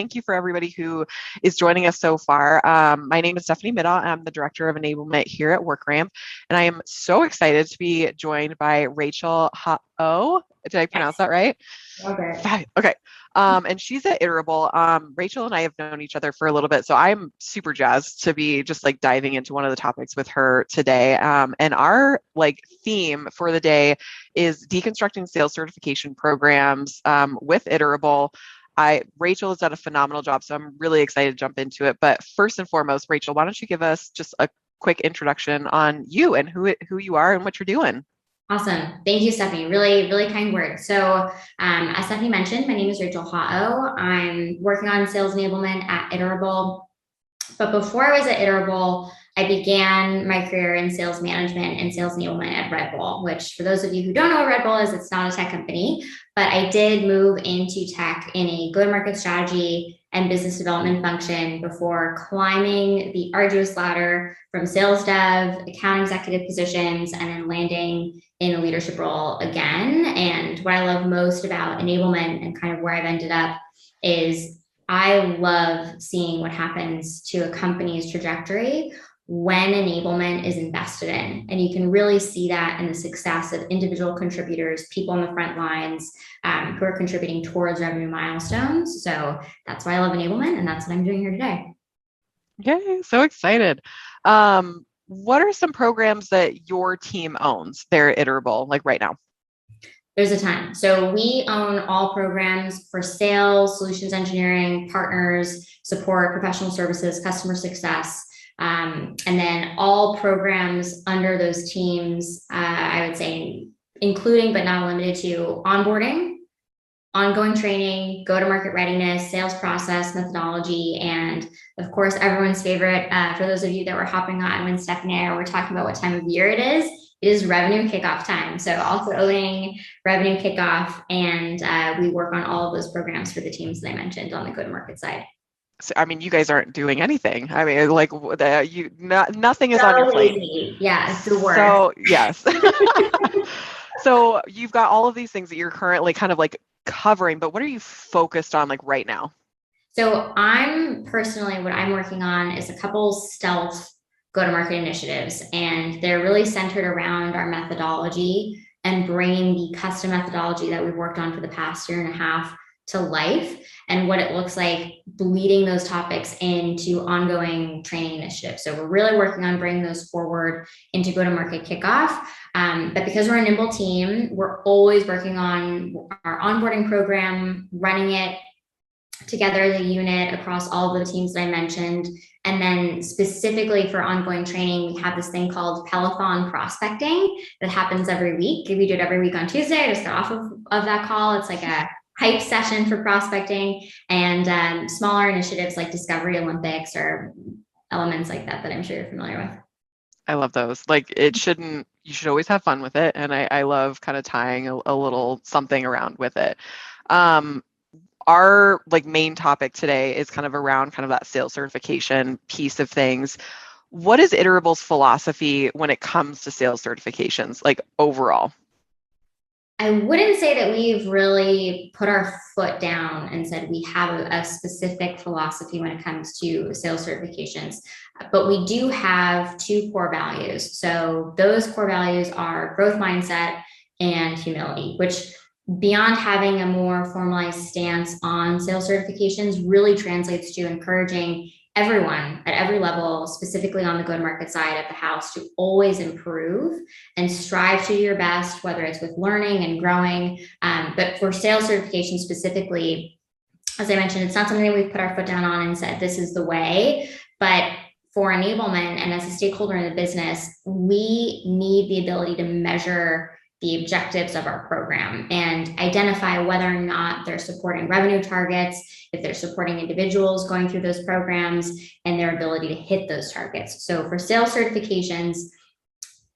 Thank you for everybody who is joining us so far. My name is Stephanie Middaugh. I'm the Director of Enablement here at WorkRamp, and I am so excited to be joined by Rachel Ha-Oh. Did I pronounce that right? Okay. Okay. And she's at Iterable. Rachel and I have known each other for a little bit, so I'm super jazzed to be just like diving into one of the topics with her today. And our theme for the day is deconstructing sales certification programs with Iterable. Rachel has done a phenomenal job, so I'm really excited to jump into it. But first and foremost, Rachel, why don't you give us just a quick introduction on you and who you are and what you're doing? Awesome. Thank you, Stephanie. Really, really kind words. So as Stephanie mentioned, my name is Rachel Ha-Oh. I'm working on sales enablement at Iterable. But before I was at Iterable, I began my career in sales management and sales enablement at Red Bull, which for those of you who don't know what Red Bull is, it's not a tech company, but I did move into tech in a go-to-market strategy and business development function before climbing the arduous ladder from sales dev, account executive positions, and then landing in a leadership role again. And what I love most about enablement and kind of where I've ended up is I love seeing what happens to a company's trajectory when enablement is invested in. And you can really see that in the success of individual contributors, people on the front lines who are contributing towards revenue milestones. So that's why I love enablement, and that's what I'm doing here today. Yay, so excited. What are some programs that your team owns there at Iterable, like right now? There's a ton. So we own all programs for sales, solutions engineering, partners, support, professional services, customer success, and then all programs under those teams, I would say, including but not limited to onboarding, ongoing training, go-to-market readiness, sales process, methodology, and of course, everyone's favorite, for those of you that were hopping on when Stephanie and I were talking about what time of year it is revenue kickoff time. So also owning revenue kickoff, and we work on all of those programs for the teams that I mentioned on the go-to-market side. So, I mean, you guys aren't doing anything. I mean, nothing is on your So plate. lazy. Yeah, it's the word. So yes. So you've got all of these things that you're currently kind of like covering, but what are you focused on like right now? So I'm personally, what I'm working on is a couple stealth go-to-market initiatives, and they're really centered around our methodology and bringing the custom methodology that we've worked on for the past year and a half to life, and what it looks like bleeding those topics into ongoing training initiatives. So we're really working on bringing those forward into go-to-market kickoff. But because we're a nimble team, we're always working on our onboarding program, running it together as a unit across all of the teams that I mentioned. And then specifically for ongoing training, we have this thing called Peloton prospecting that happens every week. We do it every week on Tuesday. I just got off of that call. It's like a hype session for prospecting, and smaller initiatives like Discovery Olympics or elements like that I'm sure you're familiar with. I love those. You should always have fun with it. And I love kind of tying a little something around with it. Our main topic today is kind of around kind of that sales certification piece of things. What is Iterable's philosophy when it comes to sales certifications, like overall? I wouldn't say that we've really put our foot down and said we have a specific philosophy when it comes to sales certifications, but we do have two core values. So those core values are growth mindset and humility, which beyond having a more formalized stance on sales certifications really translates to encouraging everyone at every level, specifically on the go-to-market side of the house, to always improve and strive to do your best, whether it's with learning and growing. But for sales certification specifically, as I mentioned, it's not something that we've put our foot down on and said, this is the way. But for enablement and as a stakeholder in the business, we need the ability to measure the objectives of our program and identify whether or not they're supporting revenue targets, if they're supporting individuals going through those programs, and their ability to hit those targets. So for sales certifications,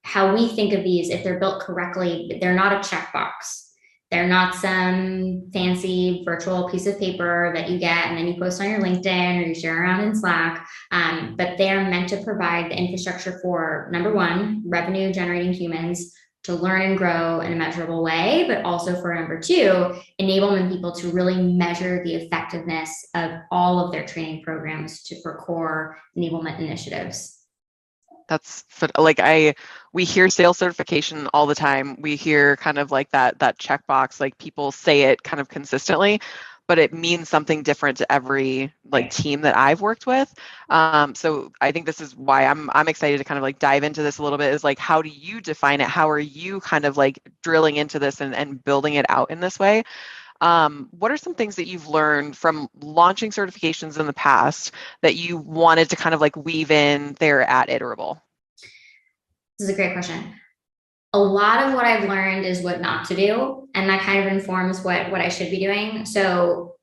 how we think of these, if they're built correctly, they're not a checkbox. They're not some fancy virtual piece of paper that you get and then you post on your LinkedIn or you share around in Slack, but they're meant to provide the infrastructure for, number one, revenue generating humans, to learn and grow in a measurable way, but also for number two, enablement people to really measure the effectiveness of all of their training programs for core enablement initiatives. That's like we hear sales certification all the time. We hear kind of like that checkbox, like people say it kind of consistently, but it means something different to every like team that I've worked with. So I think this is why I'm excited to kind of like dive into this a little bit, is like, how do you define it? How are you kind of like drilling into this and building it out in this way? What are some things that you've learned from launching certifications in the past that you wanted to kind of like weave in there at Iterable? This is a great question. A lot of what I've learned is what not to do, and that kind of informs what I should be doing. So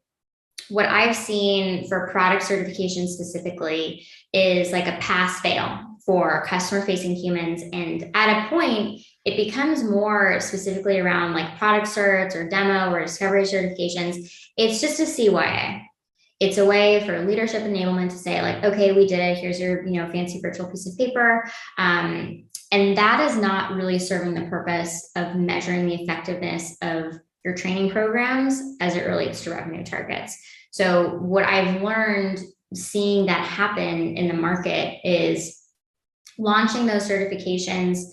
what I've seen for product certification specifically is like a pass fail for customer facing humans. And at a point, it becomes more specifically around like product certs or demo or discovery certifications. It's just a CYA. It's a way for leadership enablement to say like, okay, we did it. Here's your, fancy virtual piece of paper. And that is not really serving the purpose of measuring the effectiveness of your training programs as it relates to revenue targets. So what I've learned seeing that happen in the market is launching those certifications,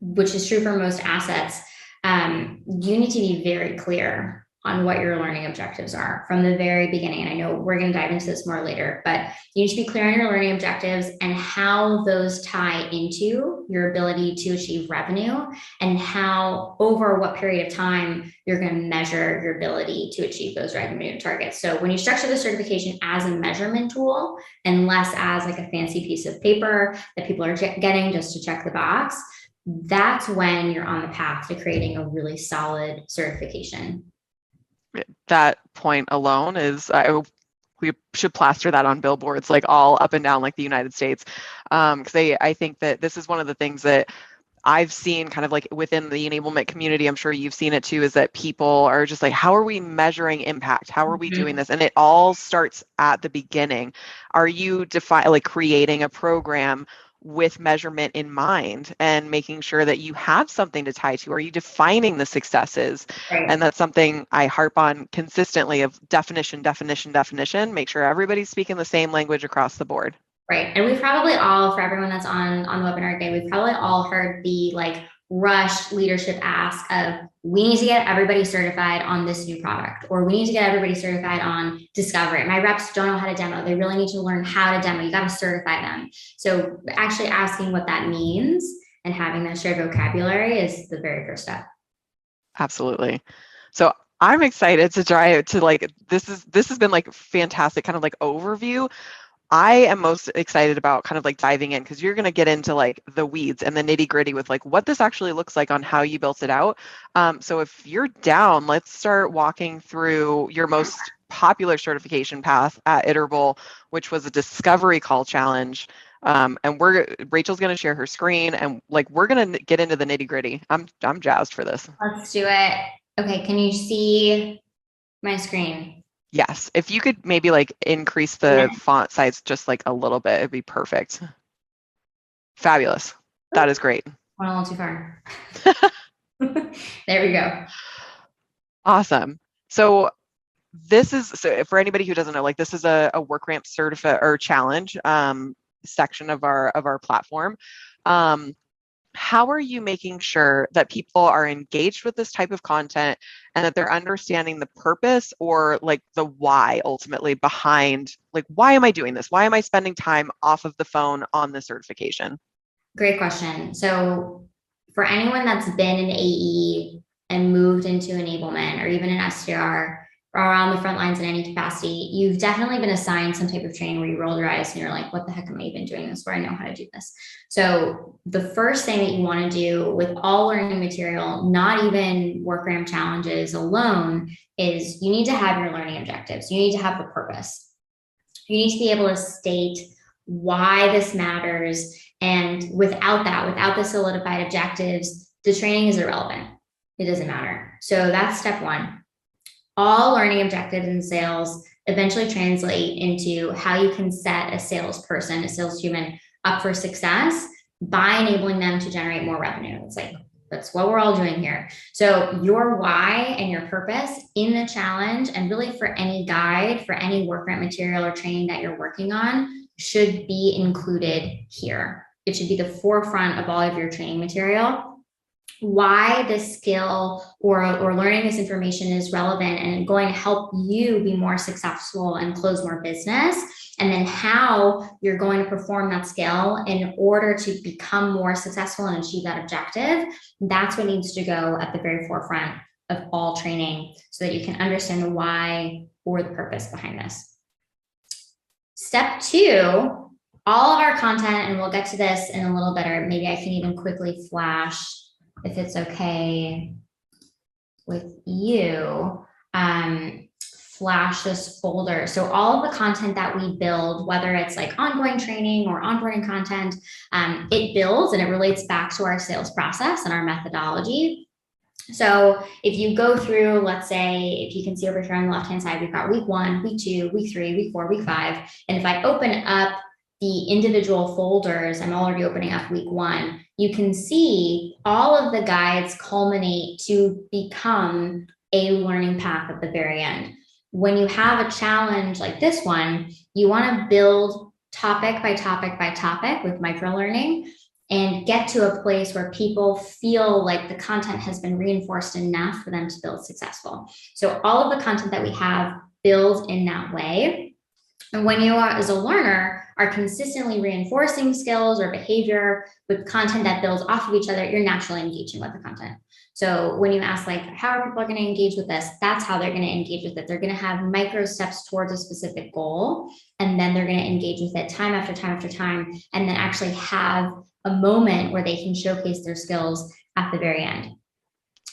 which is true for most assets. You need to be very clear on what your learning objectives are from the very beginning. And I know we're going to dive into this more later, but you need to be clear on your learning objectives and how those tie into your ability to achieve revenue, and how over what period of time you're going to measure your ability to achieve those revenue targets. So when you structure the certification as a measurement tool and less as like a fancy piece of paper that people are getting just to check the box, that's when you're on the path to creating a really solid certification. That point alone is, we should plaster that on billboards like all up and down like the United States, because I think that this is one of the things that I've seen kind of like within the enablement community. I'm sure you've seen it too, is that people are just like, how are we measuring impact? How are we doing this? And it all starts at the beginning. Are you creating a program with measurement in mind and making sure that you have something to tie to? Are you defining the successes? Right. And that's something I harp on consistently, of definition. Make sure everybody's speaking the same language across the board. Right. And we've probably all, for everyone that's on the webinar today, we've probably all heard the like rush leadership ask of, we need to get everybody certified on this new product, or we need to get everybody certified on discovery. My reps don't know how to demo. They really need to learn how to demo. You got to certify them. So actually asking what that means and having that shared vocabulary is the very first step. Absolutely. So I'm excited to try to like, this has been like fantastic kind of like overview. I am most excited about kind of like diving in, because you're going to get into like the weeds and the nitty gritty with like what this actually looks like on how you built it out. So if you're down, let's start walking through your most popular certification path at Iterable, which was a discovery call challenge. And Rachel's going to share her screen, and like we're going to get into the nitty gritty. I'm jazzed for this. Let's do it. Okay, can you see my screen? Yes, if you could maybe like increase the font size just like a little bit, it'd be perfect. Fabulous. That is great. Went a little too far. There we go. Awesome. So for anybody who doesn't know, like this is a WorkRamp certificate or challenge section of our platform. How are you making sure that people are engaged with this type of content and that they're understanding the purpose, or like the why ultimately behind, like, why am I doing this? Why am I spending time off of the phone on the certification? Great question. So for anyone that's been an AE and moved into enablement, or even an SDR, or on the front lines in any capacity, you've definitely been assigned some type of training where you roll your eyes and you're like, what the heck am I even doing this where I know how to do this? So the first thing that you want to do with all learning material, not even WorkRamp challenges alone, is you need to have your learning objectives. You need to have the purpose. You need to be able to state why this matters. And without the solidified objectives, the training is irrelevant. It doesn't matter. So that's step one. All learning objectives in sales eventually translate into how you can set a salesperson, a sales human, up for success by enabling them to generate more revenue. It's like That's what we're all doing here. So your why and your purpose in the challenge, and really for any guide, for any work grant material or training that you're working on, should be included here. It should be the forefront of all of your training material. Why this skill or learning this information is relevant and going to help you be more successful and close more business, and then how you're going to perform that skill in order to become more successful and achieve that objective. That's what needs to go at the very forefront of all training, so that you can understand the why or the purpose behind this. Step 2, all of our content, and we'll get to this in a little bit, or maybe I can even quickly flash, if it's okay with you, flash this folder. So all of the content that we build, whether it's like ongoing training or onboarding content, it builds and it relates back to our sales process and our methodology. So if you go through, let's say, if you can see over here on the left-hand side, we've got week 1, week 2, week 3, week 4, week 5. And if I open up the individual folders, I'm already opening up week 1, you can see all of the guides culminate to become a learning path at the very end. When you have a challenge like this one, you want to build topic by topic by topic with microlearning and get to a place where people feel like the content has been reinforced enough for them to build successful. So all of the content that we have builds in that way. And when you are, as a learner, are consistently reinforcing skills or behavior with content that builds off of each other, you're naturally engaging with the content. So when you ask, like, how are people going to engage with this? That's how they're going to engage with it. They're going to have micro steps towards a specific goal, and then they're going to engage with it time after time after time, and then actually have a moment where they can showcase their skills at the very end.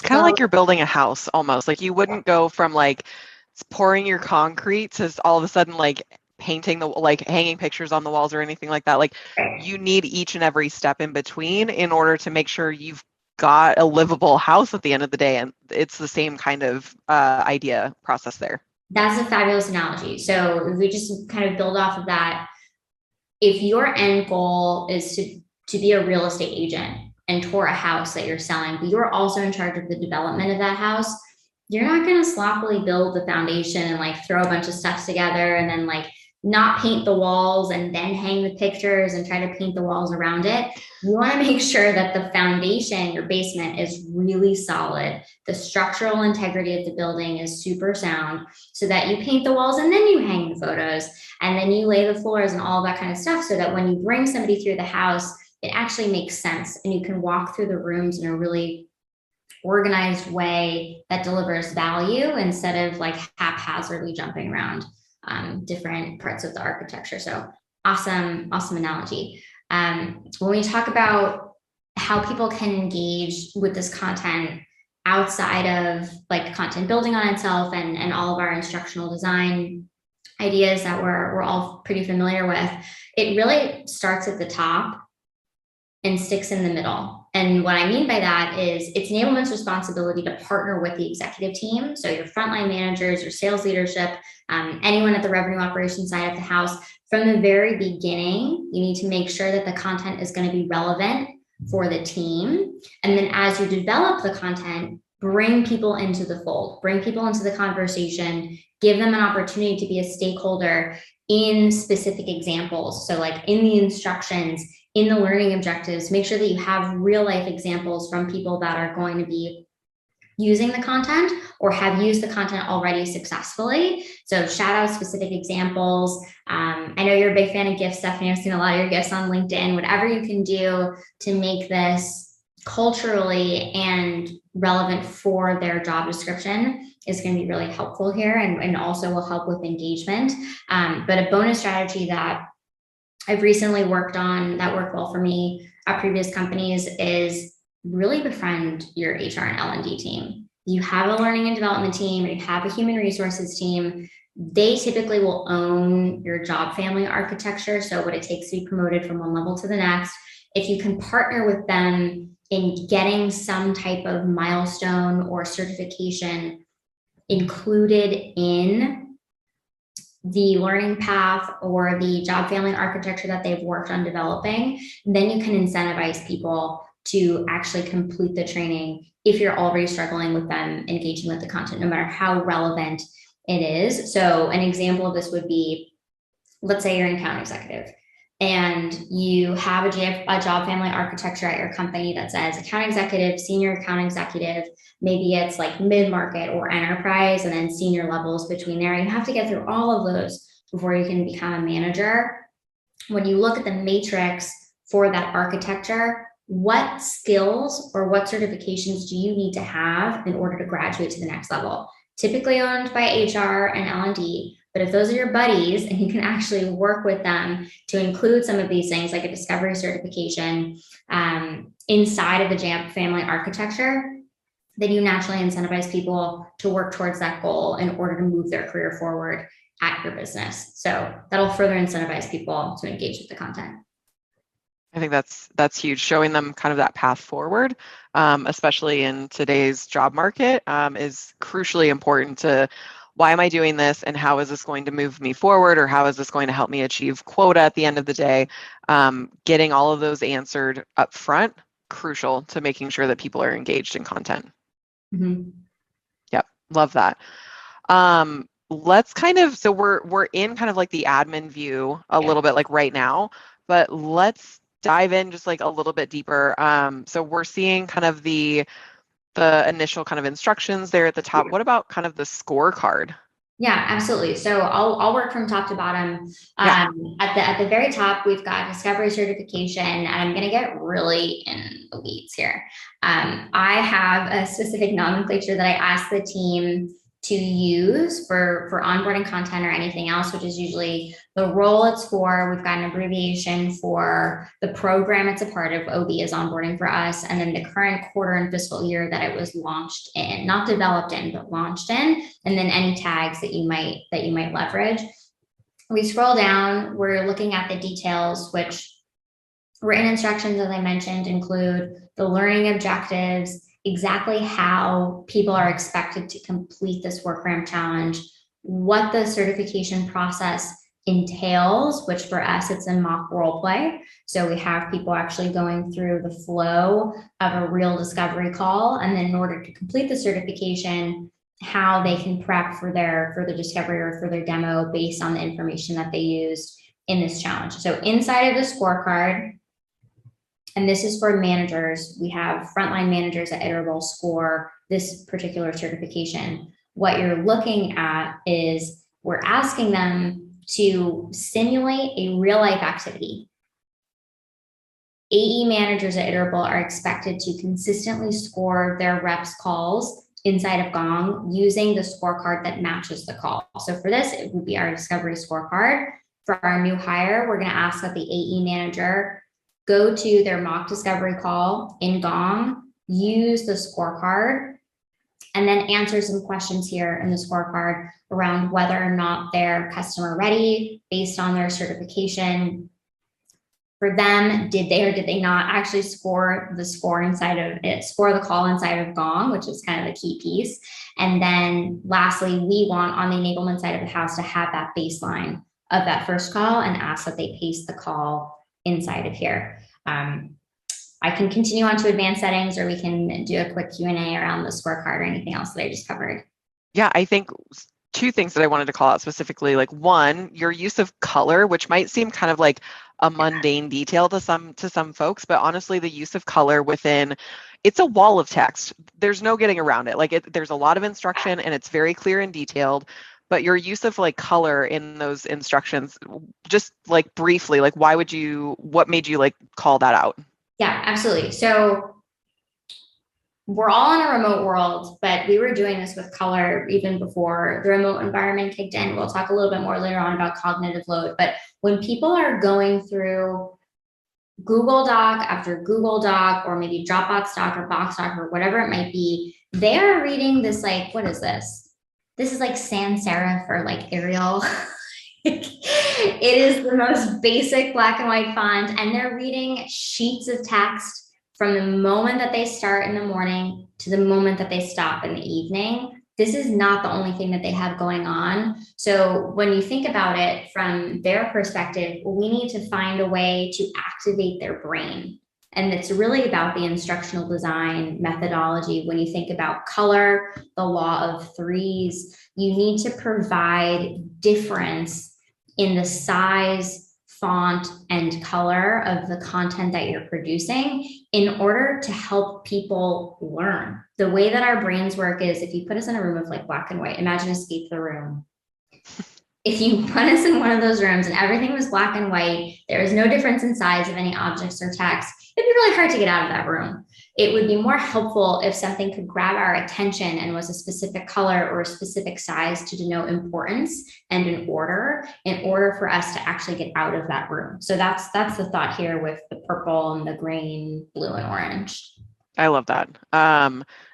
Kind of like you're building a house almost. Like you wouldn't go from like pouring your concrete to all of a sudden like painting the, like hanging pictures on the walls or anything like that. Like you need each and every step in between in order to make sure you've got a livable house at the end of the day. And it's the same kind of idea process there. That's a fabulous analogy. So if we just kind of build off of that, if your end goal is to be a real estate agent and tour a house that you're selling, but you're also in charge of the development of that house, you're not going to sloppily build the foundation and like throw a bunch of stuff together and then like not paint the walls and then hang the pictures and try to paint the walls around it. You want to make sure that the foundation, your basement, is really solid. The structural integrity of the building is super sound, so that you paint the walls and then you hang the photos and then you lay the floors and all that kind of stuff, so that when you bring somebody through the house, it actually makes sense and you can walk through the rooms in a really organized way that delivers value instead of like haphazardly jumping around different parts of the architecture. So awesome analogy. When we talk about how people can engage with this content outside of like content building on itself and all of our instructional design ideas that we're all pretty familiar with, it really starts at the top and sticks in the middle. And what I mean by that is it's enablement's responsibility to partner with the executive team. So your frontline managers, your sales leadership, anyone at the revenue operations side of the house. From the very beginning, you need to make sure that the content is going to be relevant for the team. And then as you develop the content, bring people into the fold, bring people into the conversation, give them an opportunity to be a stakeholder in specific examples. So like in the instructions, in the learning objectives, make sure that you have real life examples from people that are going to be using the content or have used the content already successfully. So shout out specific examples. I know you're a big fan of GIFs, Stephanie. I've seen a lot of your GIFs on LinkedIn. Whatever you can do to make this culturally and relevant for their job description is going to be really helpful here, and also will help with engagement. But a bonus strategy that I've recently worked on that worked well for me at previous companies is really befriend your HR and L&D team. You have a learning and development team, or you have a human resources team. They typically will own your job family architecture. So what it takes to be promoted from one level to the next. If you can partner with them in getting some type of milestone or certification included in the learning path or the job family architecture that they've worked on developing, then you can incentivize people to actually complete the training if you're already struggling with them engaging with the content, no matter how relevant it is. So an example of this would be, let's say you're an account executive and you have a job family architecture at your company that says account executive, senior account executive, maybe it's like mid-market or enterprise, and then senior levels between there. You have to get through all of those before you can become a manager. When you look at the matrix for that architecture, what skills or what certifications do you need to have in order to graduate to the next level? Typically owned by HR and L&D, but if those are your buddies and you can actually work with them to include some of these things like a discovery certification inside of the Jamf family architecture, then you naturally incentivize people to work towards that goal in order to move their career forward at your business. So that'll further incentivize people to engage with the content. I think that's huge, showing them kind of that path forward, especially in today's job market, is crucially important to why am I doing this and how is this going to move me forward, or how is this going to help me achieve quota at the end of the day. Getting all of those answered up front, crucial to making sure that people are engaged in content. Mm-hmm. Yep, love that. Let's kind of, so we're in kind of like the admin view a little bit like right now, but let's dive in just like a little bit deeper. So we're seeing kind of the initial kind of instructions there at the top. What about kind of the scorecard? Yeah, absolutely. So I'll work from top to bottom. Yeah. At the very top, we've got discovery certification, and I'm going to get really in the weeds here. I have a specific nomenclature that I ask the team to use for onboarding content or anything else, which is usually the role it's for. We've got an abbreviation for the program it's a part of. OB is onboarding for us, and then the current quarter and fiscal year that it was launched in, not developed in, but launched in, and then any tags that you might leverage. We scroll down, we're looking at the details, which written instructions, as I mentioned, include the learning objectives, exactly how people are expected to complete this WorkRamp challenge, what the certification process entails, which for us, it's a mock role play. So we have people actually going through the flow of a real discovery call. And then in order to complete the certification, how they can prep for their discovery or for their demo based on the information that they used in this challenge. So inside of the scorecard, and this is for managers, we have frontline managers at Iterable score this particular certification. What you're looking at is we're asking them to simulate a real life activity. AE managers at Iterable are expected to consistently score their reps calls inside of Gong using the scorecard that matches the call. So for this, it would be our discovery scorecard. For our new hire, we're going to ask that the AE manager go to their mock discovery call in Gong, use the scorecard, and then answer some questions here in the scorecard around whether or not they're customer ready based on their certification. For them, did they or did they not actually score the call inside of Gong, which is kind of the key piece. And then lastly, we want on the enablement side of the house to have that baseline of that first call and ask that they paste the call inside of here. I can continue on to advanced settings, or we can do a quick Q&A around the scorecard or anything else that I just covered. Yeah, I think two things that I wanted to call out specifically, like one, your use of color, which might seem kind of like a mundane detail to some folks, but honestly, the use of color within, it's a wall of text. There's no getting around it. Like there's a lot of instruction and it's very clear and detailed, but your use of like color in those instructions, just like briefly, like what made you like call that out? Yeah, absolutely. So we're all in a remote world, but we were doing this with color even before the remote environment kicked in. We'll talk a little bit more later on about cognitive load, but when people are going through Google Doc after Google Doc, or maybe Dropbox Doc or Box Doc or whatever it might be, they are reading this like, what is this? This is like sans serif or like Arial. It is the most basic black and white font, and they're reading sheets of text from the moment that they start in the morning to the moment that they stop in the evening. This is not the only thing that they have going on. So when you think about it from their perspective, we need to find a way to activate their brain And it's really about the instructional design methodology. When you think about color, the law of threes, you need to provide difference in the size, font, and color of the content that you're producing in order to help people learn. The way that our brains work is if you put us in a room of like black and white, imagine Escape the Room. If you put us in one of those rooms and everything was black and white, there was no difference in size of any objects or text, it'd be really hard to get out of that room. It would be more helpful if something could grab our attention and was a specific color or a specific size to denote importance and an order in order for us to actually get out of that room. So that's the thought here with the purple and the green, blue, and orange. I love that.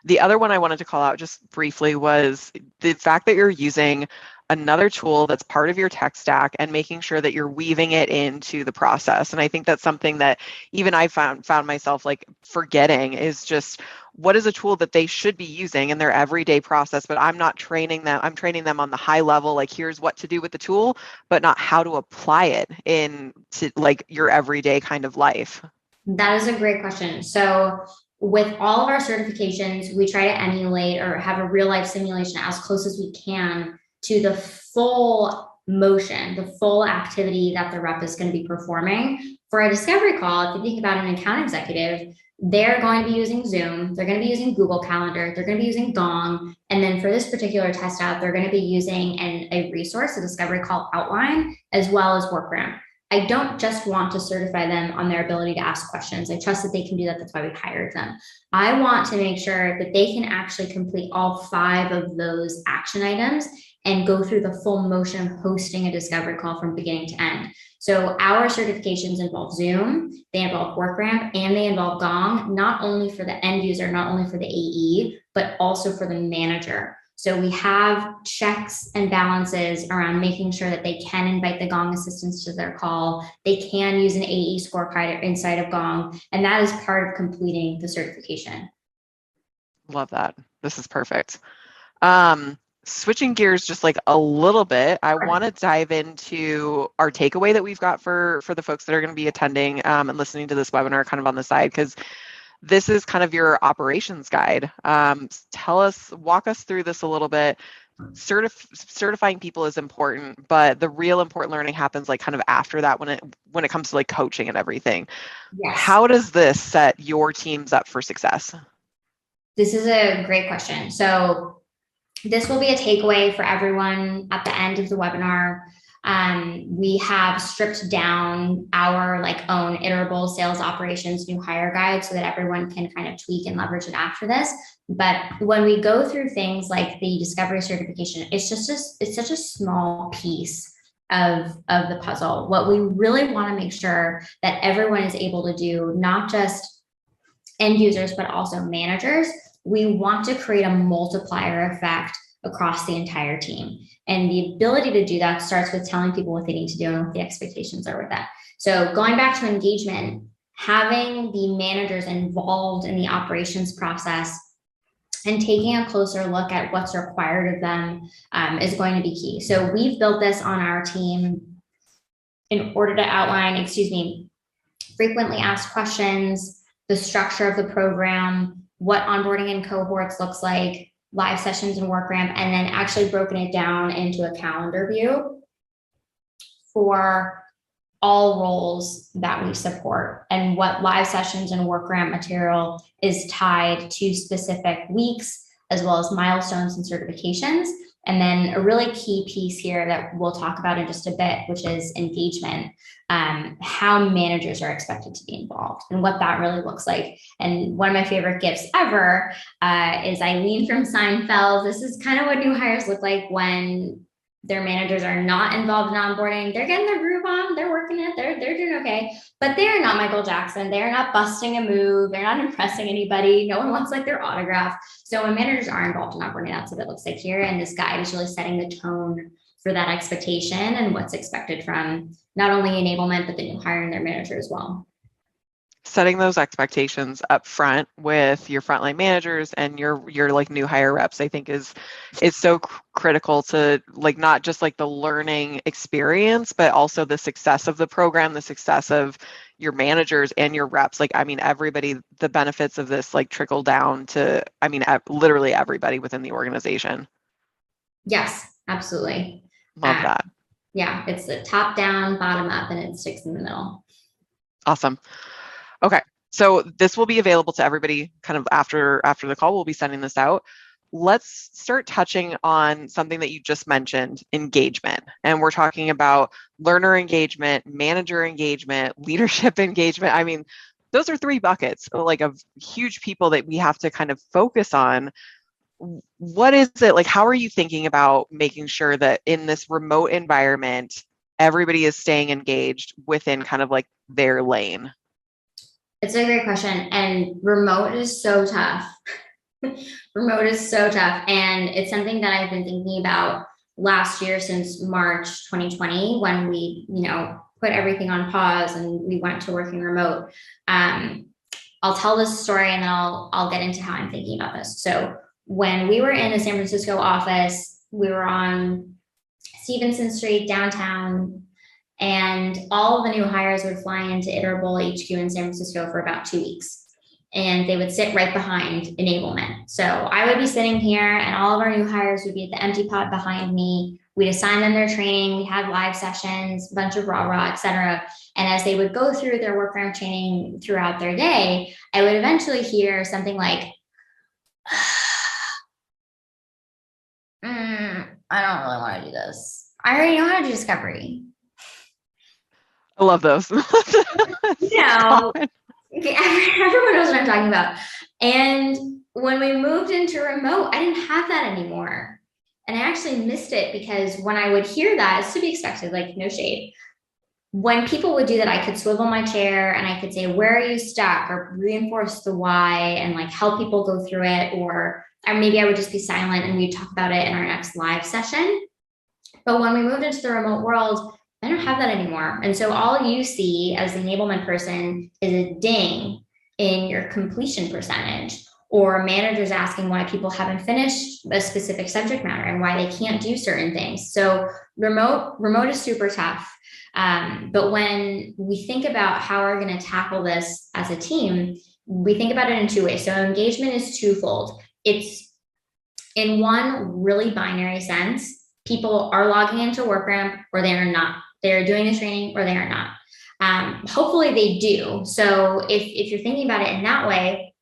The other one I wanted to call out just briefly was the fact that you're using another tool that's part of your tech stack and making sure that you're weaving it into the process. And I think that's something that even I found myself like forgetting is just what is a tool that they should be using in their everyday process, but I'm not training them. I'm training them on the high level, like here's what to do with the tool, but not how to apply it in to like your everyday kind of life. That is a great question. So with all of our certifications, we try to emulate or have a real life simulation as close as we can to the full motion, the full activity that the rep is going to be performing. For a discovery call, if you think about an account executive, they're going to be using Zoom, they're going to be using Google Calendar, they're going to be using Gong. And then for this particular test out, they're going to be using a resource, a discovery call outline, as well as WorkRamp. I don't just want to certify them on their ability to ask questions. I trust that they can do that. That's why we hired them. I want to make sure that they can actually complete all 5 of those action items and go through the full motion of hosting a discovery call from beginning to end. So our certifications involve Zoom, they involve WorkRamp, and they involve Gong, not only for the end user, not only for the AE, but also for the manager. So we have checks and balances around making sure that they can invite the Gong assistants to their call. They can use an AE scorecard inside of Gong, and that is part of completing the certification. Love that. This is perfect. Switching gears just like a little bit, I want to dive into our takeaway that we've got for the folks that are going to be attending and listening to this webinar kind of on the side, because this is kind of your operations guide. Walk us through this a little bit. Certifying people is important, but the real important learning happens like kind of after that when it comes to like coaching and everything. Yes. How does this set your teams up for success? This is a great question. So this will be a takeaway for everyone at the end of the webinar. We have stripped down our own Iterable sales operations new hire guide so that everyone can kind of tweak and leverage it after this. But when we go through things like the discovery certification, it's such a small piece of the puzzle. What we really want to make sure that everyone is able to do, not just end users, but also managers, we want to create a multiplier effect across the entire team. And the ability to do that starts with telling people what they need to do and what the expectations are with that. So going back to engagement, having the managers involved in the operations process and taking a closer look at what's required of them is going to be key. So we've built this on our team in order to outline, frequently asked questions, the structure of the program, what onboarding in cohorts looks like, live sessions and WorkRamp, and then actually broken it down into a calendar view for all roles that we support, and what live sessions and WorkRamp material is tied to specific weeks, as well as milestones and certifications. And then a really key piece here that we'll talk about in just a bit, which is engagement, how managers are expected to be involved and what that really looks like. And one of my favorite gifts ever is Eileen from Seinfeld. This is kind of what new hires look like when their managers are not involved in onboarding. They're getting their groove on, they're working it, they're doing okay, but they're not Michael Jackson. They're not busting a move. They're not impressing anybody. No one wants their autograph. So when managers are involved in onboarding, that's what it looks like here. And this guide is really setting the tone for that expectation and what's expected from not only enablement, but the new hire and their manager as well. setting those expectations up front with your frontline managers and your like new hire reps, I think is so critical to like not just like the learning experience, but also the success of the program, the success of your managers and your reps. Like, I mean, everybody, the benefits of this like trickle down to, I mean, literally everybody within the organization. Yes, absolutely. Love that. Yeah, it's the top down, bottom up, and it sticks in the middle. Awesome. Okay. So this will be available to everybody kind of after the call. We'll be sending this out. Let's start touching on something that you just mentioned, engagement. And we're talking about learner engagement, manager engagement, leadership engagement. I mean, those are three buckets like of huge people that we have to kind of focus on. What is it like? How are you thinking about making sure that in this remote environment, everybody is staying engaged within kind of like their lane? It's a great question. And remote is so tough. Remote is so tough. And it's something that I've been thinking about last year since March 2020, when we, put everything on pause and we went to working remote. I'll tell this story and then I'll get into how I'm thinking about this. So when we were in the San Francisco office, we were on Stevenson Street downtown, and all of the new hires would fly into Iterable HQ in San Francisco for about 2 weeks. And they would sit right behind enablement. So I would be sitting here and all of our new hires would be at the empty pod behind me. We'd assign them their training. We had live sessions, a bunch of rah-rah, et cetera. And as they would go through their workround training throughout their day, I would eventually hear something like, I don't really want to do this. I already know how to do discovery. I love those. Okay, everyone knows what I'm talking about. And when we moved into remote, I didn't have that anymore. And I actually missed it because when I would hear that, it's to be expected, like no shade. When people would do that, I could swivel my chair and I could say, where are you stuck? Or reinforce the why and like help people go through it. Or maybe I would just be silent and we'd talk about it in our next live session. But when we moved into the remote world, I don't have that anymore. And so all you see as the enablement person is a ding in your completion percentage, or managers asking why people haven't finished a specific subject matter and why they can't do certain things. So remote is super tough. But when we think about how we're going to tackle this as a team, we think about it in two ways. So engagement is twofold. It's in one really binary sense. People are logging into WorkRamp or they are not. They're doing the training or they are not. Hopefully they do. So if you're thinking about it in that way,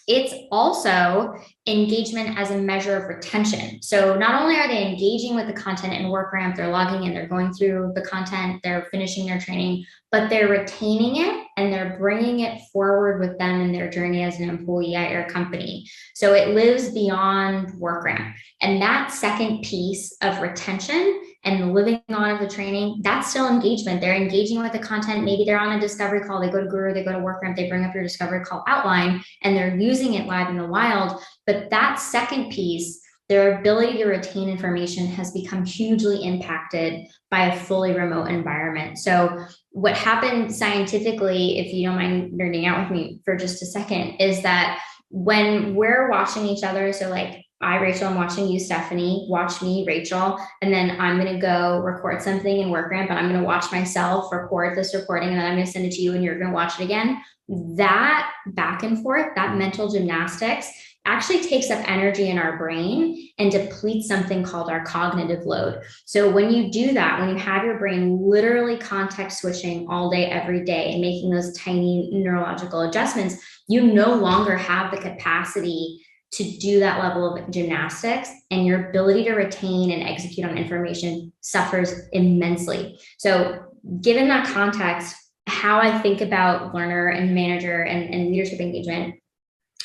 it's also engagement as a measure of retention. So not only are they engaging with the content in WorkRamp, they're logging in, they're going through the content, they're finishing their training, but they're retaining it and they're bringing it forward with them in their journey as an employee at your company. So it lives beyond WorkRamp. And that second piece of retention and the living on of the training, that's still engagement. They're engaging with the content. Maybe they're on a discovery call, they go to Guru, they go to WorkRamp, they bring up your discovery call outline and they're using it live in the wild. But that second piece, their ability to retain information has become hugely impacted by a fully remote environment. So what happened scientifically, if you don't mind nerding out with me for just a second, is that when we're watching each other, so like I, Rachel, I'm watching you, Stephanie, watch me, Rachel, and then I'm going to go record something in WorkRamp, and I'm going to watch myself record this recording, and then I'm going to send it to you, and you're going to watch it again. That back and forth, that mental gymnastics actually takes up energy in our brain and depletes something called our cognitive load. So when you do that, when you have your brain literally context switching all day, every day, and making those tiny neurological adjustments, you no longer have the capacity to do that level of gymnastics, and your ability to retain and execute on information suffers immensely. So given that context, how I think about learner and manager and leadership engagement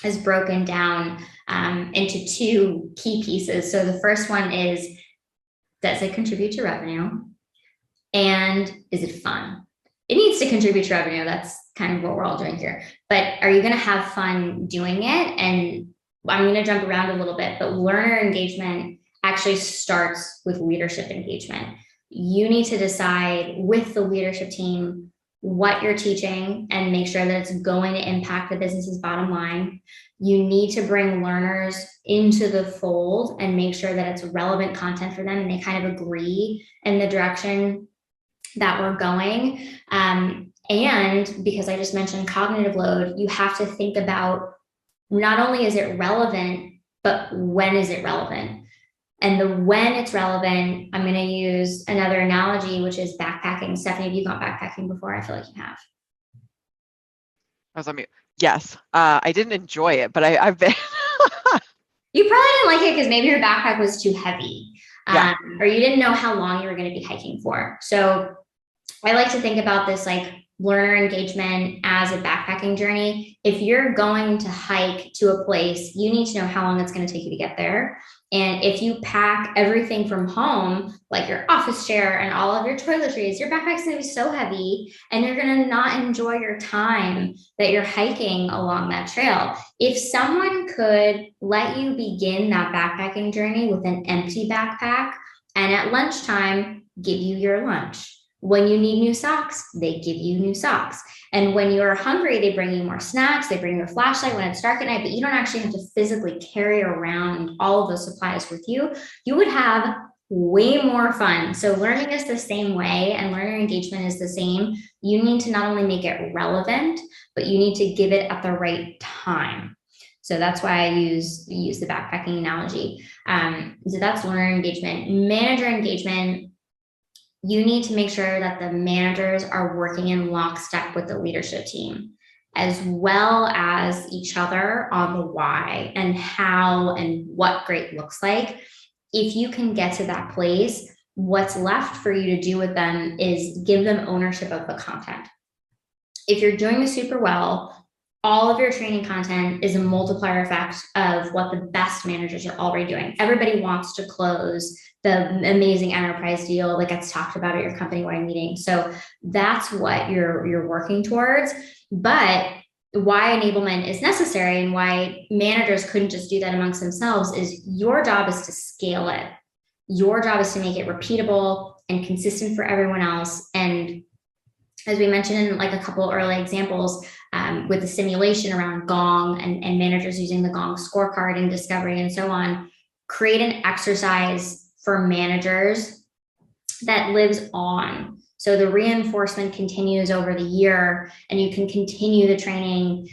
is broken down into two key pieces. So the first one is, does it contribute to revenue? And is it fun? It needs to contribute to revenue. That's kind of what we're all doing here. But are you going to have fun doing it? And I'm going to jump around a little bit, but learner engagement actually starts with leadership engagement. You need to decide with the leadership team, what you're teaching and make sure that it's going to impact the business's bottom line. You need to bring learners into the fold and make sure that it's relevant content for them and they kind of agree in the direction that we're going. And because I just mentioned cognitive load, you have to think about not only is it relevant, but when is it relevant? And the when it's relevant, I'm going to use another analogy, which is backpacking. Stephanie, have you gone backpacking before? I feel like you have. I was on mute. Yes. I didn't enjoy it, but I've been. You probably didn't like it because maybe your backpack was too heavy, Yeah. or you didn't know how long you were going to be hiking for. So I like to think about this like learner engagement as a backpacking journey. If you're going to hike to a place, you need to know how long it's going to take you to get there. And if you pack everything from home, like your office chair and all of your toiletries, your backpack's going to be so heavy and you're going to not enjoy your time that you're hiking along that trail. If someone could let you begin that backpacking journey with an empty backpack and at lunchtime give you your lunch. When you need new socks, they give you new socks. And when you're hungry, they bring you more snacks. They bring you a flashlight when it's dark at night, but you don't actually have to physically carry around all of those supplies with you. You would have way more fun. So learning is the same way and learner engagement is the same. You need to not only make it relevant, but you need to give it at the right time. So that's why I use the backpacking analogy. So that's learner engagement. Manager engagement, you need to make sure that the managers are working in lockstep with the leadership team, as well as each other on the why and how and what great looks like. If you can get to that place, what's left for you to do with them is give them ownership of the content. If you're doing this super well, all of your training content is a multiplier effect of what the best managers are already doing. Everybody wants to close the amazing enterprise deal that gets talked about at your company-wide meeting. So that's what you're working towards. But why enablement is necessary and why managers couldn't just do that amongst themselves is your job is to scale it. Your job is to make it repeatable and consistent for everyone else. And as we mentioned in like a couple early examples, with the simulation around Gong and managers using the Gong scorecard and discovery and so on, create an exercise for managers that lives on. So the reinforcement continues over the year and you can continue the training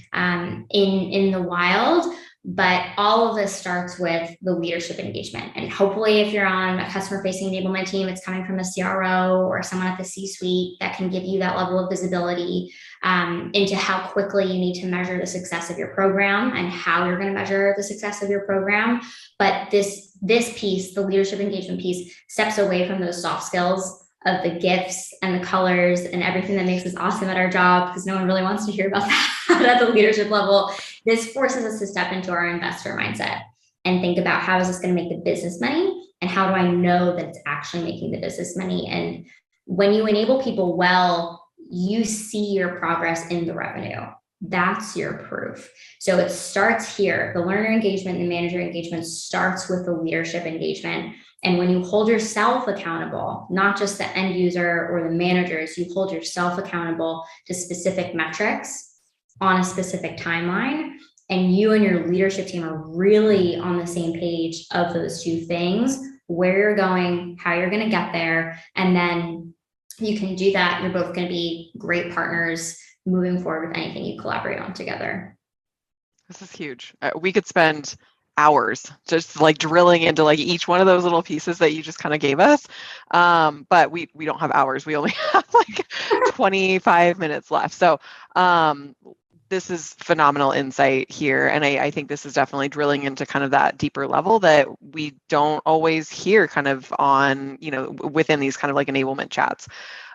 in the wild. But all of this starts with the leadership engagement. And hopefully if you're on a customer facing enablement team, it's coming from a CRO or someone at the C-suite that can give you that level of visibility into how quickly you need to measure the success of your program and how you're going to measure the success of your program. But this piece, the leadership engagement piece, steps away from those soft skills of the gifts and the colors and everything that makes us awesome at our job, because no one really wants to hear about that at the leadership level. This forces us to step into our investor mindset and think about how is this going to make the business money and how do I know that it's actually making the business money? And when you enable people well, you see your progress in the revenue. That's your proof. So it starts here. The learner engagement and the manager engagement starts with the leadership engagement. And when you hold yourself accountable, not just the end user or the managers, you hold yourself accountable to specific metrics on a specific timeline. And you and your leadership team are really on the same page of those two things, where you're going, how you're going to get there. And then you can do that. You're both going to be great partners moving forward with anything you collaborate on together. This is huge. We could spend hours just like drilling into like each one of those little pieces that you just kind of gave us. But we don't have hours. We only have like 25 minutes left. So this is phenomenal insight here. And I think this is definitely drilling into kind of that deeper level that we don't always hear kind of on, within these kind of like enablement chats.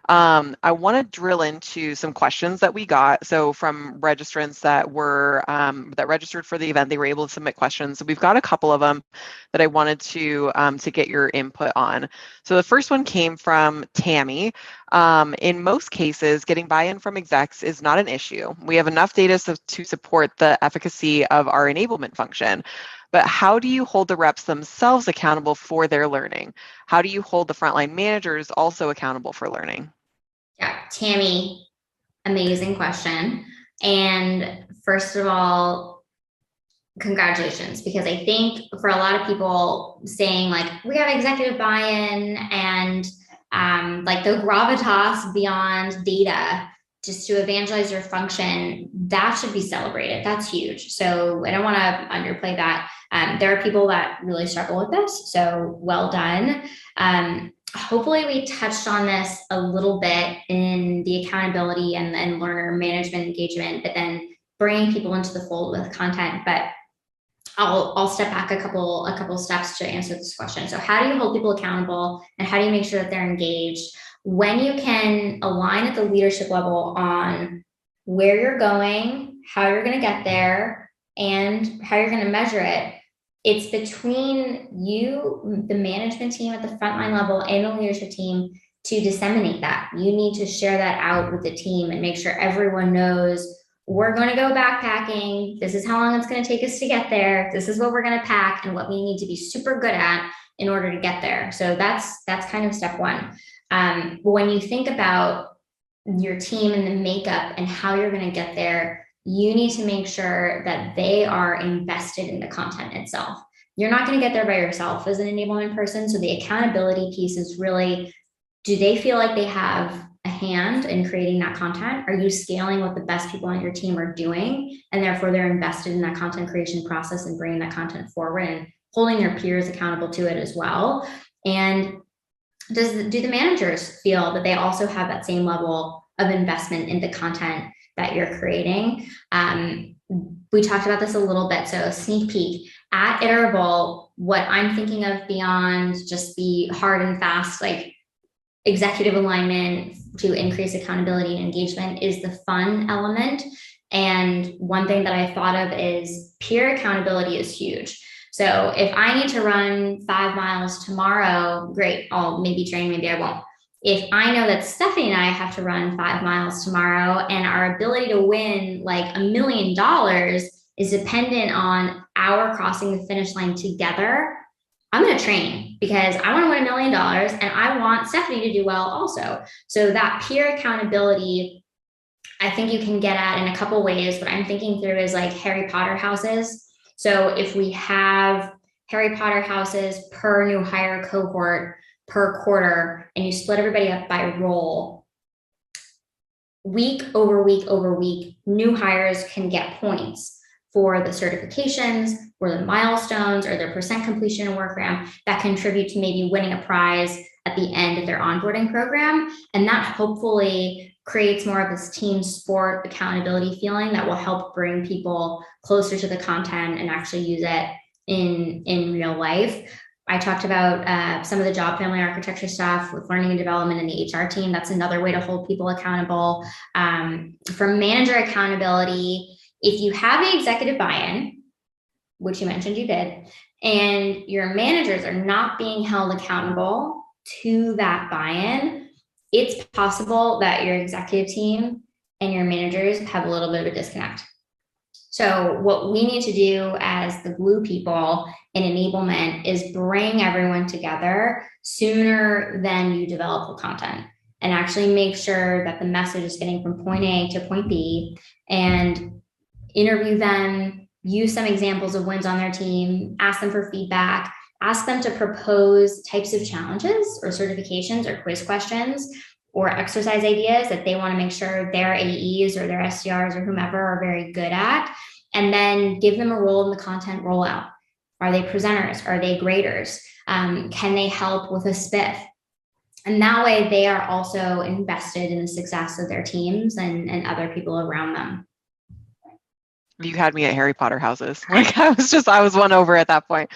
I want to drill into some questions that we got. So from registrants that were that registered for the event, they were able to submit questions. So we've got a couple of them that I wanted to get your input on. So the first one came from Tammy. In most cases, getting buy-in from execs is not an issue. We have enough data to support the efficacy of our enablement function. But how do you hold the reps themselves accountable for their learning? How do you hold the frontline managers also accountable for learning? Yeah, Tammy, Amazing question. And first of all, congratulations, because I think for a lot of people saying like we have executive buy-in and like the gravitas beyond data just to evangelize your function, that should be celebrated. That's huge. So I don't want to underplay that. There are people that really struggle with this. So well done. Hopefully we touched on this a little bit in the accountability and learner management engagement, but then bringing people into the fold with content. But I'll step back a couple steps to answer this question. So how do you hold people accountable and how do you make sure that they're engaged? When you can align at the leadership level on where you're going, how you're going to get there, and how you're going to measure it, it's between you, the management team at the frontline level, and the leadership team to disseminate that. You need to share that out with the team and make sure everyone knows we're going to go backpacking. This is how long it's going to take us to get there. This is what we're going to pack and what we need to be super good at in order to get there. So that's kind of step one. When you think about your team and the makeup and how you're going to get there, you need to make sure that they are invested in the content itself. You're not going to get there by yourself as an enablement person. So the accountability piece is really, do they feel like they have a hand in creating that content? Are you scaling what the best people on your team are doing? And therefore they're invested in that content creation process and bringing that content forward and holding their peers accountable to it as well. And do the managers feel that they also have that same level of investment in the content that you're creating? We talked about this a little bit. So sneak peek at Iterable, what I'm thinking of beyond just the hard and fast, like executive alignment to increase accountability and engagement is the fun element. And one thing that I thought of is peer accountability is huge. So if I need to run 5 miles tomorrow, great, I'll maybe train, maybe I won't. If I know that Stephanie and I have to run 5 miles tomorrow and our ability to win like $1 million is dependent on our crossing the finish line together, I'm going to train because I want to win $1 million and I want Stephanie to do well also. So that peer accountability, I think you can get at in a couple ways. What I'm thinking through is like Harry Potter houses. So if we have Harry Potter houses per new hire cohort per quarter, and you split everybody up by role, week over week over week, new hires can get points for the certifications or the milestones or their percent completion and work ramp that contribute to maybe winning a prize at the end of their onboarding program. And that hopefully creates more of this team sport accountability feeling that will help bring people closer to the content and actually use it in real life. I talked about some of the job family architecture stuff with learning and development in the HR team. That's another way to hold people accountable. For manager accountability, if you have the executive buy-in, which you mentioned you did, and your managers are not being held accountable to that buy-in, it's possible that your executive team and your managers have a little bit of a disconnect. So what we need to do as the glue people in enablement is bring everyone together sooner than you develop the content and actually make sure that the message is getting from point A to point B, and interview them, use some examples of wins on their team, ask them for feedback, ask them to propose types of challenges or certifications or quiz questions or exercise ideas that they want to make sure their AEs or their SDRs or whomever are very good at, and then give them a role in the content rollout. Are they presenters? Are they graders? Can they help with a spiff? And that way they are also invested in the success of their teams and other people around them. You had me at Harry Potter houses. Like I was won over at that point.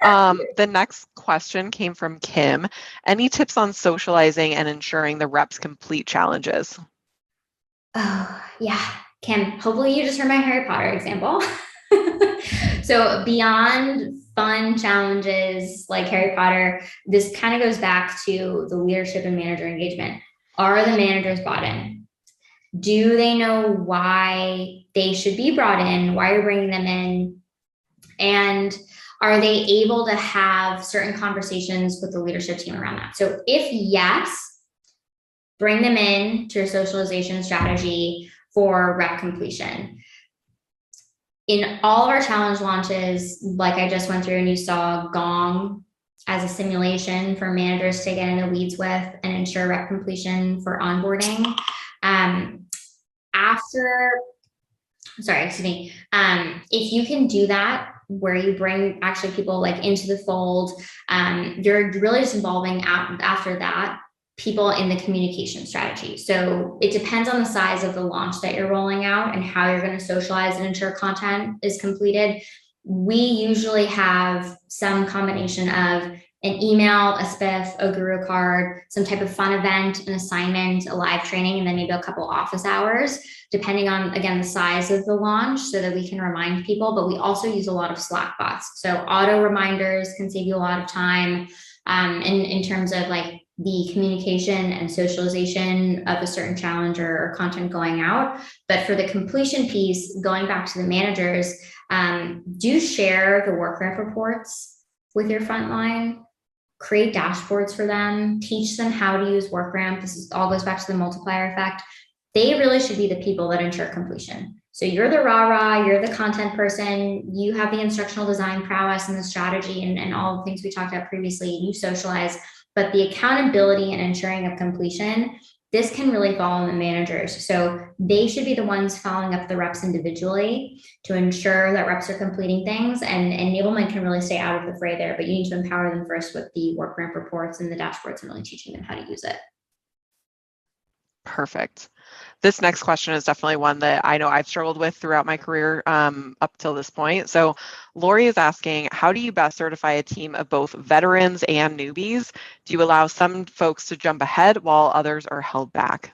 The next question came from Kim. Any tips on socializing and ensuring the reps complete challenges? Oh, yeah. Kim, hopefully you just heard my Harry Potter example. So beyond fun challenges like Harry Potter, this kind of goes back to the leadership and manager engagement. Are the managers bought in? Do they know why they should be brought in? Why you're bringing them in? And are they able to have certain conversations with the leadership team around that? So if yes, bring them in to your socialization strategy for rep completion. In all of our challenge launches, like I just went through and you saw Gong as a simulation for managers to get in the weeds with and ensure rep completion for onboarding. If you can do that, where you bring actually people like into the fold, you're really just involving after that people in the communication strategy. So it depends on the size of the launch that you're rolling out and how you're going to socialize and ensure content is completed. We usually have some combination of an email, a spiff, a guru card, some type of fun event, an assignment, a live training, and then maybe a couple office hours, depending on, again, the size of the launch so that we can remind people. But we also use a lot of Slack bots. So auto reminders can save you a lot of time in terms of like the communication and socialization of a certain challenge or content going out. But for the completion piece, going back to the managers, do share the work ramp reports with your frontline. Create dashboards for them, teach them how to use WorkRamp. All goes back to the multiplier effect. They really should be the people that ensure completion. So you're the rah-rah, you're the content person, you have the instructional design prowess and the strategy and all the things we talked about previously, you socialize, but the accountability and ensuring of completion, this can really fall on the managers. So they should be the ones following up the reps individually to ensure that reps are completing things, and enablement can really stay out of the fray there, but you need to empower them first with the work ramp reports and the dashboards and really teaching them how to use it. Perfect. This next question is definitely one that I know I've struggled with throughout my career up till this point. So Lori is asking, how do you best certify a team of both veterans and newbies? Do you allow some folks to jump ahead while others are held back?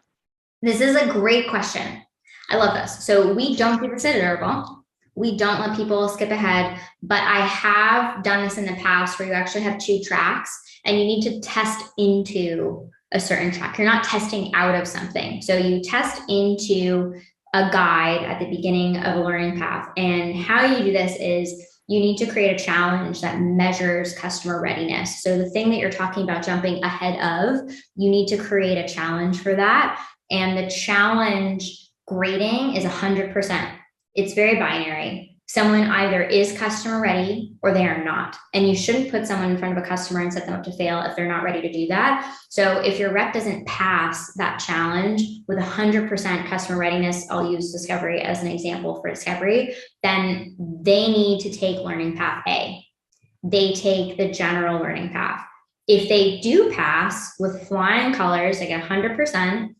This is a great question. I love this. So we don't do this at Iterable. We don't let people skip ahead, but I have done this in the past where you actually have two tracks and you need to test into a certain track. You're not testing out of something. So you test into a guide at the beginning of a learning path. And how you do this is you need to create a challenge that measures customer readiness. So the thing that you're talking about jumping ahead of, you need to create a challenge for that. And the challenge grading is 100%. It's very binary. Someone either is customer ready or they are not. And you shouldn't put someone in front of a customer and set them up to fail if they're not ready to do that. So if your rep doesn't pass that challenge with 100% customer readiness, I'll use discovery as an example for discovery, then they need to take learning path A. They take the general learning path. If they do pass with flying colors, they get 100%,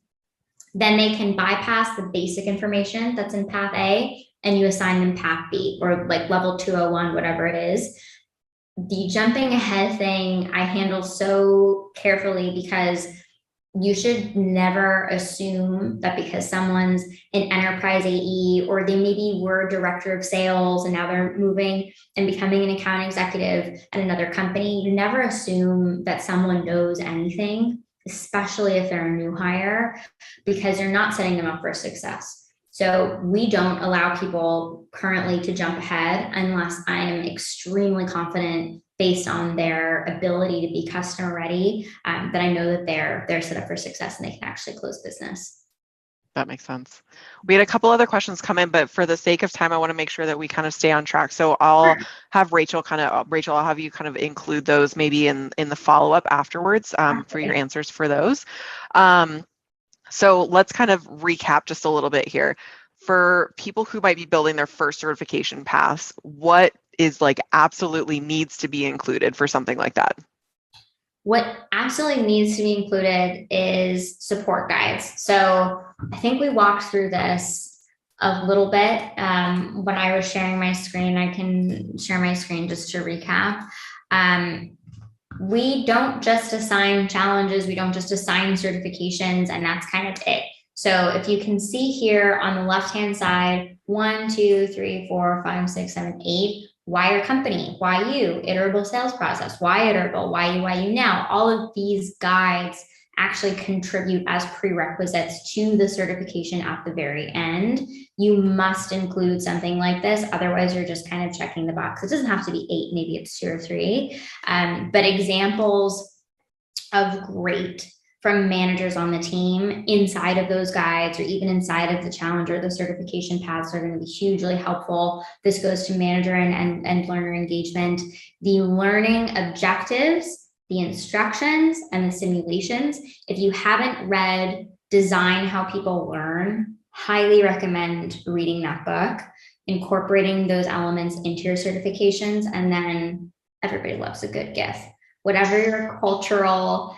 then they can bypass the basic information that's in path A and you assign them path B or like level 201, whatever it is. The jumping ahead thing I handle so carefully because you should never assume that because someone's an enterprise AE or they maybe were director of sales and now they're moving and becoming an account executive at another company, you never assume that someone knows anything, especially if they're a new hire, because you're not setting them up for success. So we don't allow people currently to jump ahead unless I am extremely confident based on their ability to be customer ready, that I know that they're set up for success and they can actually close business. That makes sense. We had a couple other questions come in, but for the sake of time, I want to make sure that we kind of stay on track. So I'll have Rachel I'll have you kind of include those maybe in the follow-up afterwards for your answers for those. So let's kind of recap just a little bit here. For people who might be building their first certification paths, what is like absolutely needs to be included for something like that? What absolutely needs to be included is support guides. So I think we walked through this a little bit when I was sharing my screen. I can share my screen just to recap. We don't just assign challenges, we don't just assign certifications, and that's kind of it. So if you can see here on the left-hand side, 1, 2, 3, 4, 5, 6, 7, 8, why your company? Why you? Iterable sales process. Why Iterable? Why you now? All of these guides actually contribute as prerequisites to the certification at the very end. You must include something like this. Otherwise, you're just kind of checking the box. It doesn't have to be 8, maybe it's 2 or 3. But examples of great from managers on the team inside of those guides, or even inside of the challenge or the certification paths, are going to be hugely helpful. This goes to manager and learner engagement. The learning objectives, the instructions, and the simulations. If you haven't read Design How People Learn, highly recommend reading that book, incorporating those elements into your certifications, and then everybody loves a good gift. Whatever your cultural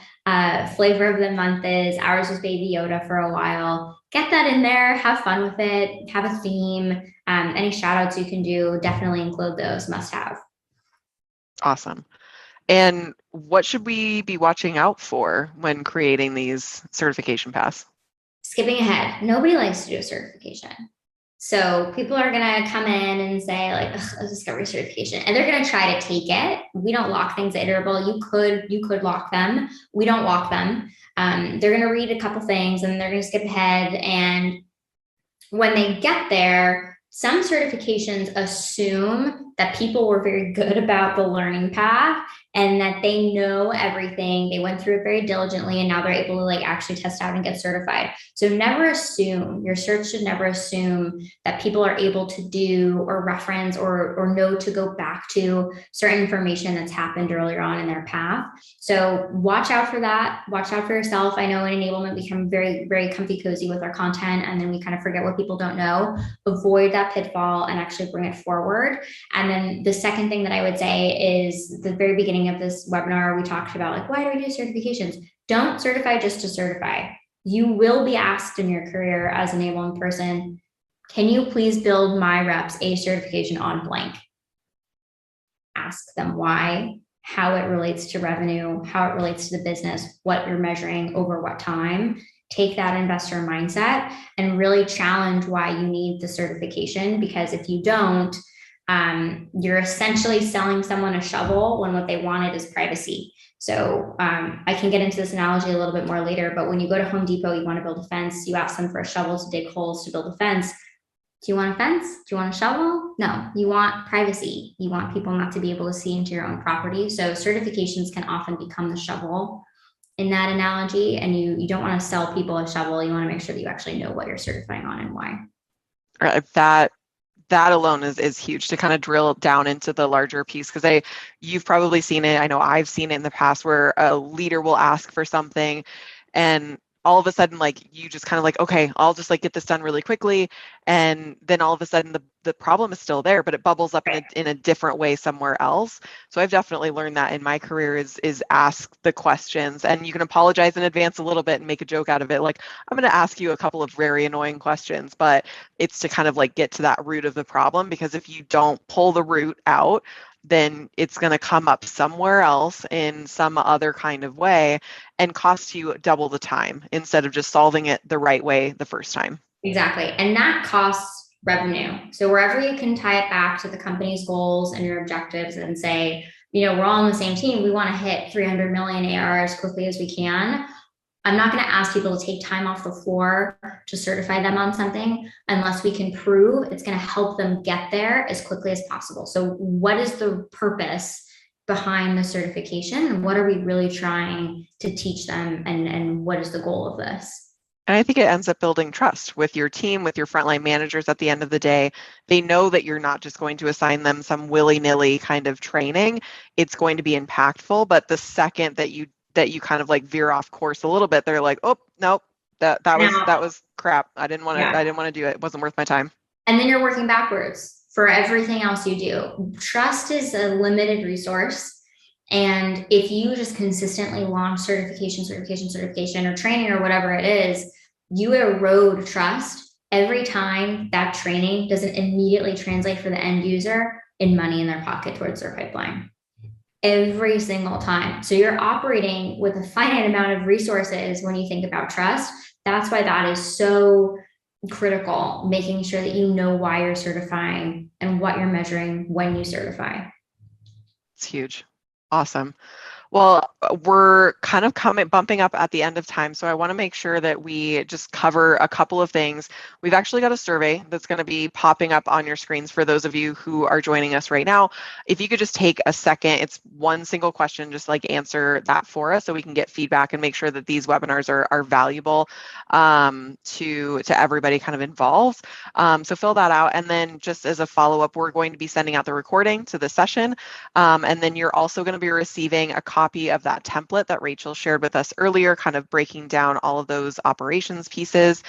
flavor of the month is, ours was Baby Yoda for a while. Get that in there, have fun with it, have a theme. Any shout outs you can do, definitely include those, must have. Awesome. And what should we be watching out for when creating these certification paths? Skipping ahead, nobody likes to do a certification. So people are going to come in and say like, a discovery certification, and they're going to try to take it. We don't lock things at Iterable. You could lock them. We don't lock them. They're going to read a couple things and they're going to skip ahead. And when they get there, some certifications assume that people were very good about the learning path and that they know everything. They went through it very diligently, and now they're able to like actually test out and get certified. So never assume, your search should never assume that people are able to do or reference or know to go back to certain information that's happened earlier on in their path. So watch out for that. Watch out for yourself. I know in enablement, we become very, very comfy cozy with our content, and then we kind of forget what people don't know. Avoid that pitfall and actually bring it forward. And then the second thing that I would say is the very beginning of this webinar, we talked about like, why do we do certifications? Don't certify just to certify. You will be asked in your career as an enablement person, can you please build my reps a certification on blank? Ask them why, how it relates to revenue, how it relates to the business, what you're measuring over what time. Take that investor mindset and really challenge why you need the certification, because if you don't, you're essentially selling someone a shovel when what they wanted is privacy. So I can get into this analogy a little bit more later, but when you go to Home Depot, you want to build a fence, you ask them for a shovel to dig holes to build a fence. Do you want a fence? Do you want a shovel? No, you want privacy. You want people not to be able to see into your own property. So certifications can often become the shovel in that analogy, and you don't want to sell people a shovel. You want to make sure that you actually know what you're certifying on and why. That alone is huge to kind of drill down into the larger piece, because you've probably seen it. I know I've seen it in the past where a leader will ask for something and all of a sudden, like, you just kind of like, okay, I'll just like get this done really quickly. And then all of a sudden the problem is still there, but it bubbles up in a different way somewhere else. So I've definitely learned that in my career is ask the questions, and you can apologize in advance a little bit and make a joke out of it. Like, I'm going to ask you a couple of very annoying questions, but it's to kind of like get to that root of the problem, because if you don't pull the root out, then it's going to come up somewhere else in some other kind of way and cost you double the time instead of just solving it the right way the first time. Exactly. And that costs revenue. So wherever you can tie it back to the company's goals and your objectives and say, we're all on the same team. We want to hit 300 million ARR as quickly as we can. I'm not going to ask people to take time off the floor to certify them on something unless we can prove it's going to help them get there as quickly as possible. So what is the purpose behind the certification, and what are we really trying to teach them, and what is the goal of this? And I think it ends up building trust with your team, with your frontline managers. At the end of the day, they know that you're not just going to assign them some willy-nilly kind of training. It's going to be impactful, but the second that you kind of like veer off course a little bit, they're like, oh, nope, that was crap. I didn't want to do it. It wasn't worth my time. And then you're working backwards for everything else you do. Trust is a limited resource. And if you just consistently launch certification, or training or whatever it is, you erode trust every time that training doesn't immediately translate for the end user in money in their pocket towards their pipeline. Every single time. So you're operating with a finite amount of resources when you think about trust. That's why that is so critical, making sure that you know why you're certifying and what you're measuring when you certify. It's huge. Awesome. Well, we're kind of bumping up at the end of time, so I want to make sure that we just cover a couple of things. We've actually got a survey that's going to be popping up on your screens for those of you who are joining us right now. If you could just take a second, it's one single question, just like answer that for us so we can get feedback and make sure that these webinars are valuable to everybody kind of involved. So fill that out, and then just as a follow-up, we're going to be sending out the recording to the session, and then you're also going to be receiving a copy of that template that Rachel shared with us earlier, kind of breaking down all of those operations pieces.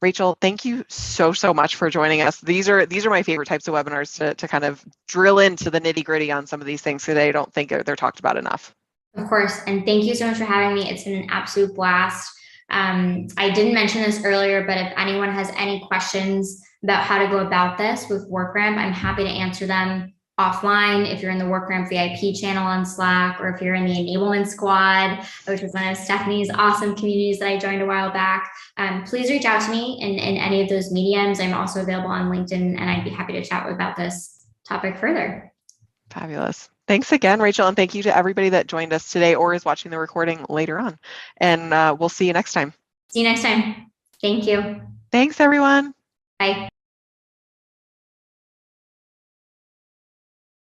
Rachel, thank you so much for joining us. These are my favorite types of webinars to kind of drill into the nitty gritty on some of these things because I don't think they're talked about enough. Of course, and thank you so much for having me. It's been an absolute blast. I didn't mention this earlier, but if anyone has any questions about how to go about this with WorkRamp, I'm happy to answer them offline. If you're in the WorkRamp VIP channel on Slack, or if you're in the enablement squad, which was one of Stephanie's awesome communities that I joined a while back, please reach out to me in any of those mediums. I'm also available on LinkedIn, and I'd be happy to chat about this topic further. Fabulous. Thanks again, Rachel, and thank you to everybody that joined us today or is watching the recording later on. And we'll see you next time. See you next time. Thank you. Thanks, everyone. Bye.